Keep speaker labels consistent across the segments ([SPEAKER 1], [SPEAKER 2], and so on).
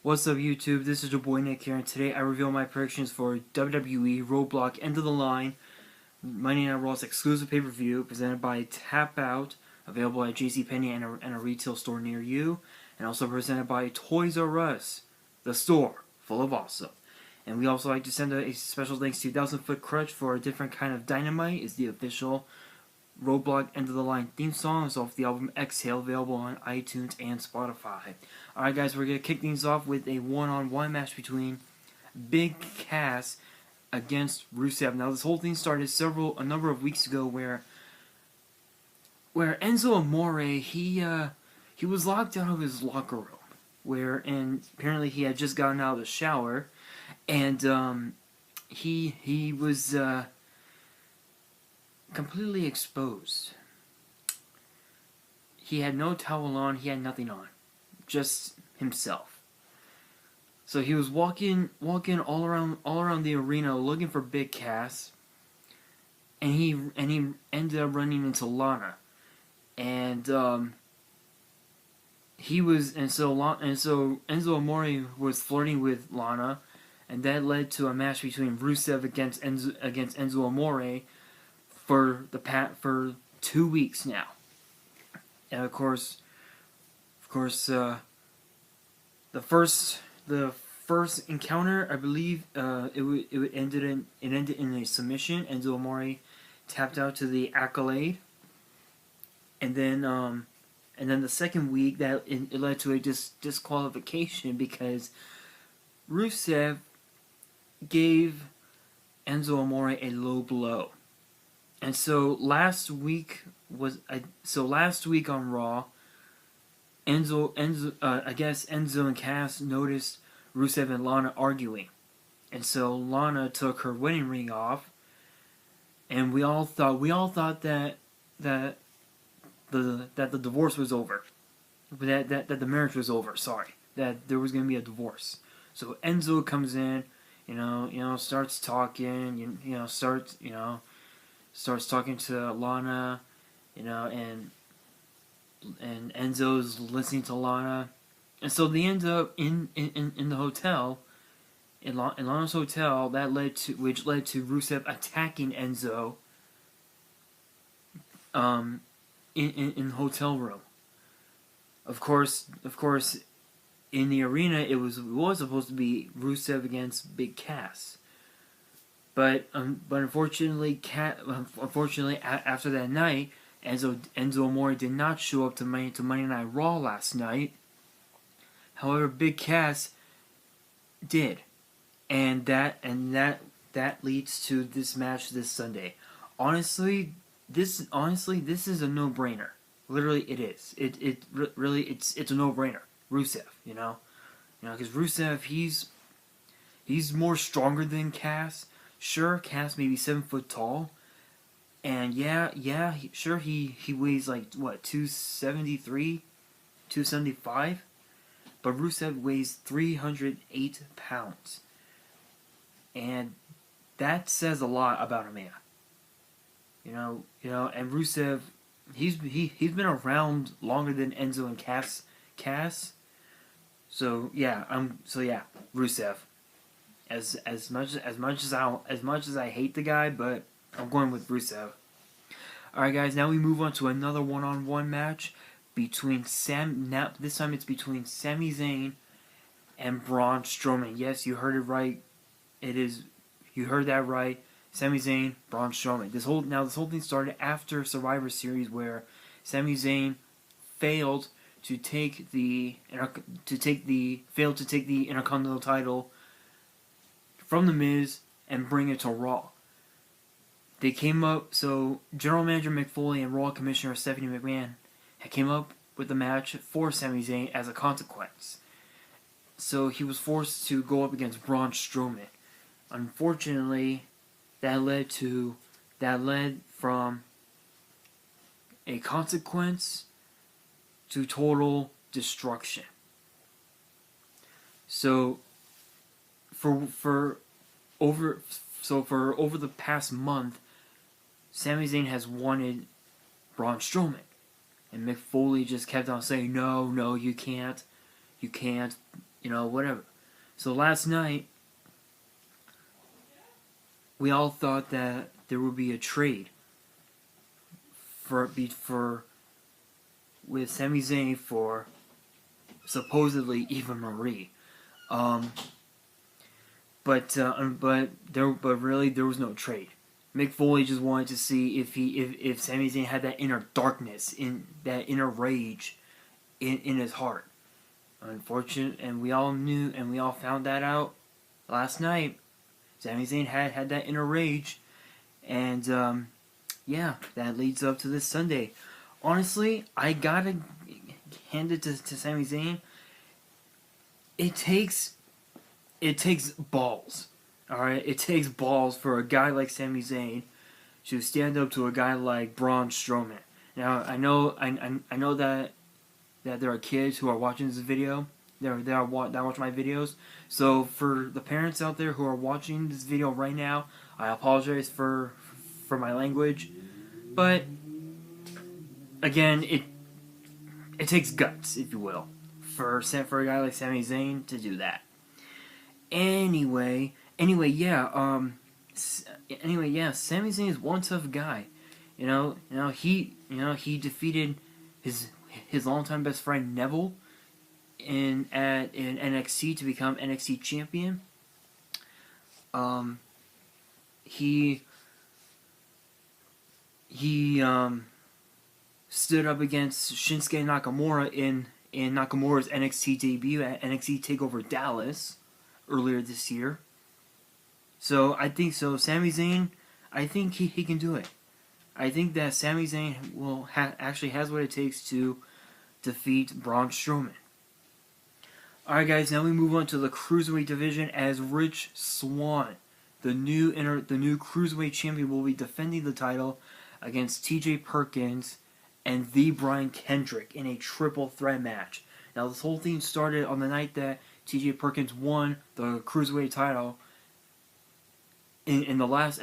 [SPEAKER 1] What's up YouTube, this is your boy Nick here, and today I reveal my predictions for WWE RoadBlock End of the Line Monday Night Raw's exclusive pay-per-view presented by TAPOUT, available at JCPenney and a retail store near you, and also presented by Toys R Us, the store full of awesome. And we also like to send a special thanks to Thousand Foot Krutch for a different kind of dynamite. Is the official RoadBlock End of the Line theme song. Is off the album Exhale, available on iTunes and Spotify. Alright guys, we're going to kick things off with a one-on-one match between Big Cass against Rusev. Now this whole thing started a number of weeks ago where Enzo Amore, he was locked out of his locker room, and apparently he had just gotten out of the shower, and he was completely exposed. He had no towel on, he had nothing on, just himself. So he was walking all around the arena looking for Big Cass, and he ended up running into Lana, and so Enzo Amore was flirting with Lana, and that led to a match between Rusev against Enzo Amore for 2 weeks now. And of course, the first encounter, I believe, it ended in a submission. Enzo Amore tapped out to the Accolade, and then the second week it led to a disqualification because Rusev gave Enzo Amore a low blow. And so last week on Raw, I guess Enzo and Cass noticed Rusev and Lana arguing, and so Lana took her wedding ring off, and we all thought that the divorce was over, that the marriage was over. Sorry, that there was going to be a divorce. So Enzo comes in, starts talking, starts talking to Lana, and Enzo's listening to Lana, and so they end up in the hotel, in Lana's hotel. Which led to Rusev attacking Enzo in the hotel room. Of course, in the arena it was supposed to be Rusev against Big Cass. But unfortunately, after that night, Enzo Amore did not show up to Monday Night Raw last night. However, Big Cass did, and that leads to this match this Sunday. Honestly, this is a no-brainer. Literally, it is. It's a no-brainer. Rusev, because Rusev, he's more stronger than Cass. Sure, Cass may be 7 foot tall, and he weighs like what, 273, 275, but Rusev weighs 308 pounds, and that says a lot about a man. And Rusev, he's been around longer than Enzo and Cass. So yeah, Rusev. As much as I hate the guy, but I'm going with Rusev. Alright guys, now we move on to another one-on-one match between this time it's between Sami Zayn and Braun Strowman. Yes, you heard it right. You heard that right. Sami Zayn, Braun Strowman. This whole thing started after Survivor Series, where Sami Zayn failed to take the Intercontinental title from The Miz and bring it to Raw. They came up, so General Manager Mick Foley and Raw Commissioner Stephanie McMahon came up with the match for Sami Zayn as a consequence. So he was forced to go up against Braun Strowman. Unfortunately, that led from a consequence to total destruction. So for over the past month, Sami Zayn has wanted Braun Strowman, and Mick Foley just kept on saying, no, you can't, whatever. So last night, we all thought that there would be a trade for with Sami Zayn for supposedly Eva Marie. But really there was no trade. Mick Foley just wanted to see if Sami Zayn had that inner darkness, in that inner rage in his heart. Unfortunate, and we all knew, and we all found that out last night. Sami Zayn had that inner rage, and yeah, that leads up to this Sunday. Honestly, I gotta hand it to Sami Zayn. It takes balls. Alright? It takes balls for a guy like Sami Zayn to stand up to a guy like Braun Strowman. Now, I know that there are kids who are watching this video. That watch my videos. So for the parents out there who are watching this video right now, I apologize for my language. But again, it takes guts, if you will, for a guy like Sami Zayn to do that. Anyway, yeah. Sami Zayn is one tough guy. He defeated his longtime best friend Neville in NXT to become NXT champion. He stood up against Shinsuke Nakamura in Nakamura's NXT debut at NXT TakeOver Dallas earlier this year. So I think Sami Zayn, I think he can do it. I think that Sami Zayn will actually has what it takes to defeat Braun Strowman. Alright guys, now we move on to the Cruiserweight division as Rich Swann, the new Cruiserweight champion, will be defending the title against TJ Perkins and the Brian Kendrick in a triple threat match. Now this whole thing started on the night that TJ Perkins won the Cruiserweight title in the last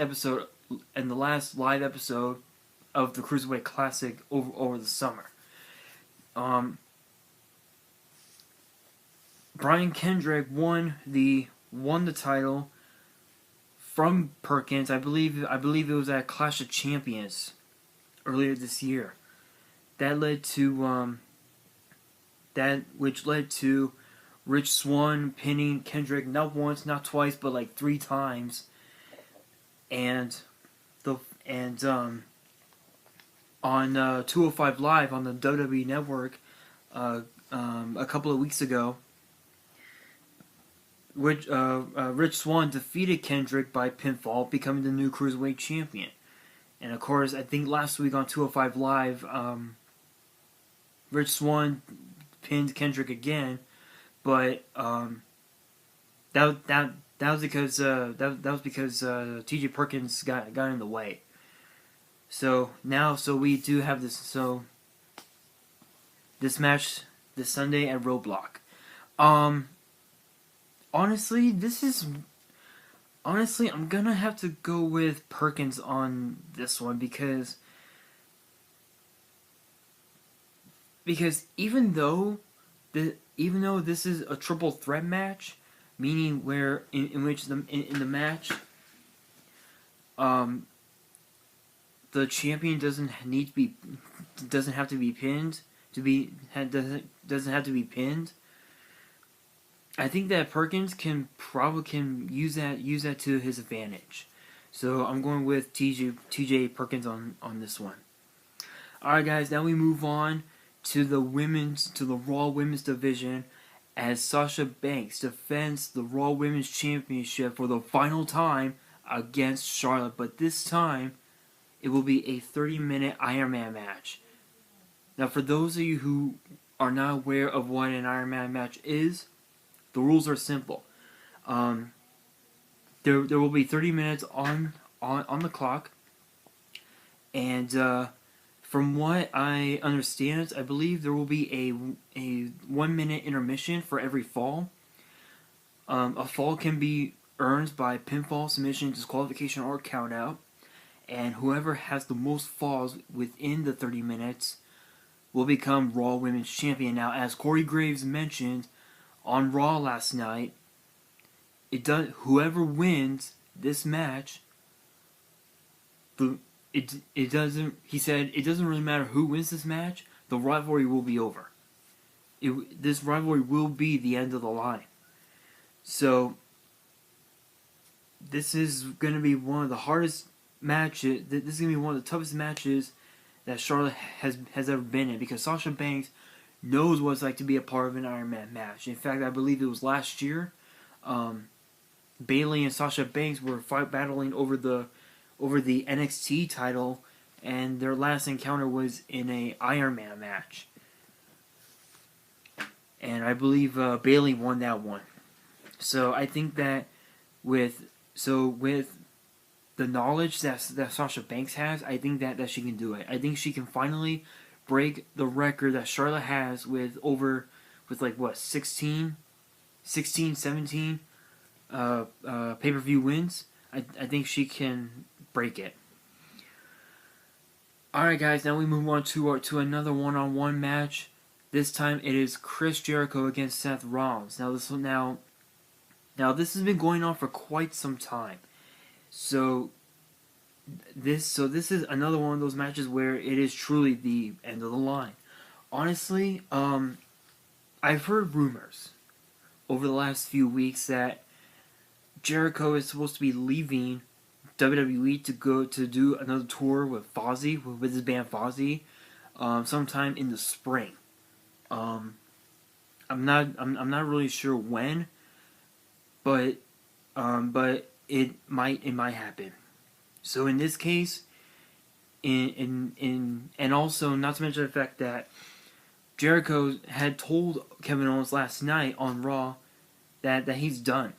[SPEAKER 1] live episode of the Cruiserweight Classic over the summer. Brian Kendrick won the title from Perkins. I believe it was at Clash of Champions earlier this year. That led to which led to Rich Swann pinning Kendrick not once, not twice, but like 3 times. And on 205 Live on the WWE Network a couple of weeks ago, Rich Swann defeated Kendrick by pinfall, becoming the new Cruiserweight champion. And of course, I think last week on 205 Live, Rich Swann pinned Kendrick again, but that was because TJ Perkins got in the way. So we do have this match this Sunday at RoadBlock. Honestly, I'm gonna have to go with Perkins on this one because even though this is a triple threat match, meaning where in which the match the champion doesn't have to be pinned. I think that Perkins can use that to his advantage. So I'm going with TJ Perkins on this one. Alright guys, now we move on to the Raw Women's division as Sasha Banks defends the Raw Women's Championship for the final time against Charlotte, but this time it will be a 30-minute Iron Man match. Now for those of you who are not aware of what an Iron Man match is, the rules are simple. There will be 30 minutes on the clock, and from what I understand, I believe there will be a 1-minute intermission for every fall. A fall can be earned by pinfall, submission, disqualification, or countout, and whoever has the most falls within the 30 minutes will become Raw Women's Champion. Now, as Corey Graves mentioned on Raw last night. Whoever wins this match, it doesn't. He said it doesn't really matter who wins this match. The rivalry will be over. This rivalry will be the end of the line. So this is going to be one of the hardest matches. This is going to be one of the toughest matches that Charlotte has ever been in, because Sasha Banks knows what it's like to be a part of an Iron Man match. In fact, I believe it was last year. Bayley and Sasha Banks were battling over the NXT title, and their last encounter was in a Iron Man match. And I believe Bayley won that one. So I think that with the knowledge that Sasha Banks has, I think that she can do it. I think she can finally break the record that Charlotte has with 16, 17 pay-per-view wins. I think she can break it. Alright guys, now we move on to another one-on-one match. This time it is Chris Jericho against Seth Rollins. Now this has been going on for quite some time. So this is another one of those matches where it is truly the end of the line. Honestly, I've heard rumors over the last few weeks that Jericho is supposed to be leaving WWE to go to do another tour with Fozzy, with his band Fozzy, sometime in the spring. I'm not really sure when, but it might happen. So in this case, and also not to mention the fact that Jericho had told Kevin Owens last night on Raw that he's done,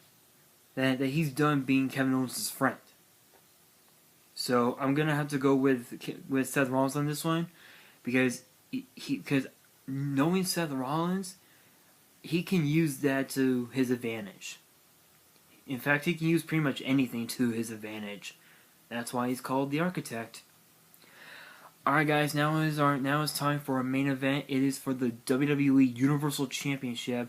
[SPEAKER 1] that he's done being Kevin Owens' friend. So I'm gonna have to go with Seth Rollins on this one, because because knowing Seth Rollins, he can use that to his advantage. In fact, he can use pretty much anything to his advantage. That's why he's called the Architect. Alright guys, now it's time for a main event. It is for the WWE Universal Championship,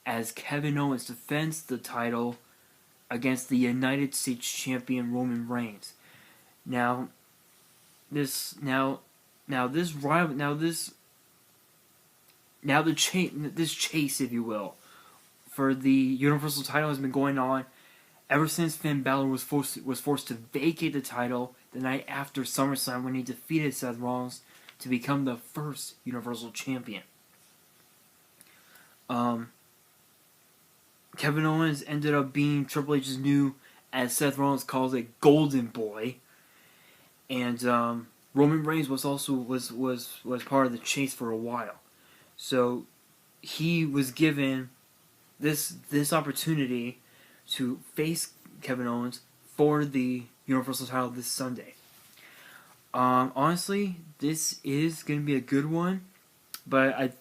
[SPEAKER 1] as Kevin Owens defends the title against the United States Champion Roman Reigns. This chase, if you will, for the Universal title has been going on ever since Finn Balor was forced to vacate the title the night after SummerSlam, when he defeated Seth Rollins to become the first Universal Champion. Kevin Owens ended up being Triple H's new, as Seth Rollins calls it, Golden Boy, and Roman Reigns was part of the chase for a while. So he was given this opportunity to face Kevin Owens for the Universal title this Sunday. Honestly, this is going to be a good one, but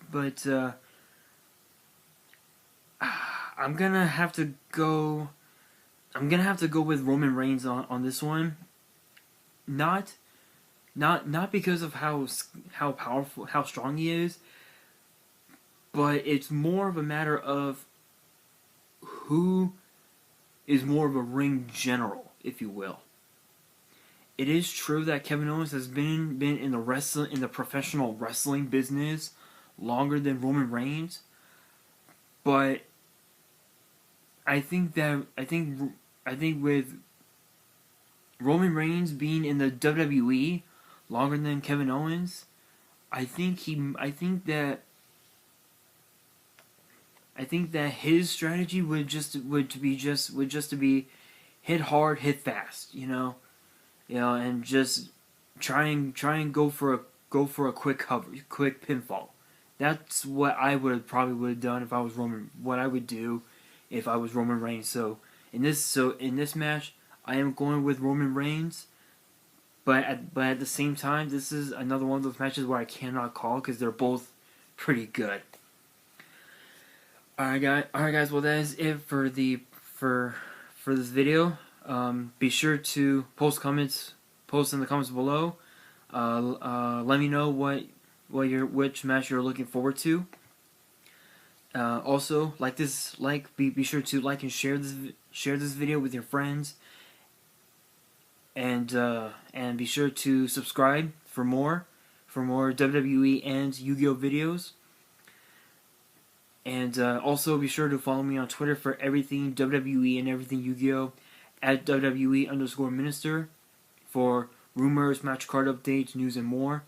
[SPEAKER 1] I'm gonna have to go with Roman Reigns on this one. Not because of how powerful, how strong he is, but it's more of a matter of who is more of a ring general, if you will. It is true that Kevin Owens has been in the professional wrestling business longer than Roman Reigns, but I think with Roman Reigns being in the WWE longer than Kevin Owens, I think that his strategy would just to be hit hard, hit fast, and just try and go for a quick cover, quick pinfall. That's what I would have done if I was Roman. What I would do if I was Roman Reigns. So in this match, I am going with Roman Reigns. But at the same time, this is another one of those matches where I cannot call because they're both pretty good. Alright guys, well that is it for this video. Be sure to post in the comments below. Let me know which match you're looking forward to. Also, be sure to like and share this video with your friends, and be sure to subscribe for more WWE and Yu-Gi-Oh videos. And also be sure to follow me on Twitter for everything WWE and everything Yu-Gi-Oh! At WWE_Minister for rumors, match card updates, news, and more.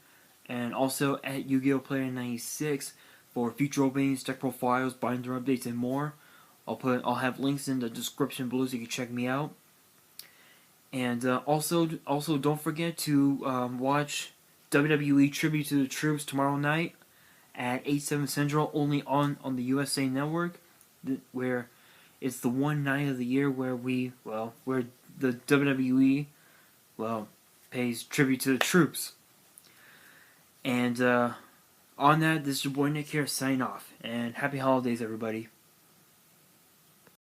[SPEAKER 1] And also at Yu-Gi-Oh! Player 96 for future openings, deck profiles, binder updates, and more. I'll have links in the description below so you can check me out. And also don't forget to watch WWE Tribute to the Troops tomorrow night at 8/7 Central, only on the USA Network, where it's the one night of the year where the WWE pays tribute to the troops. And on that, this is your boy Nick here, signing off, and happy holidays, everybody.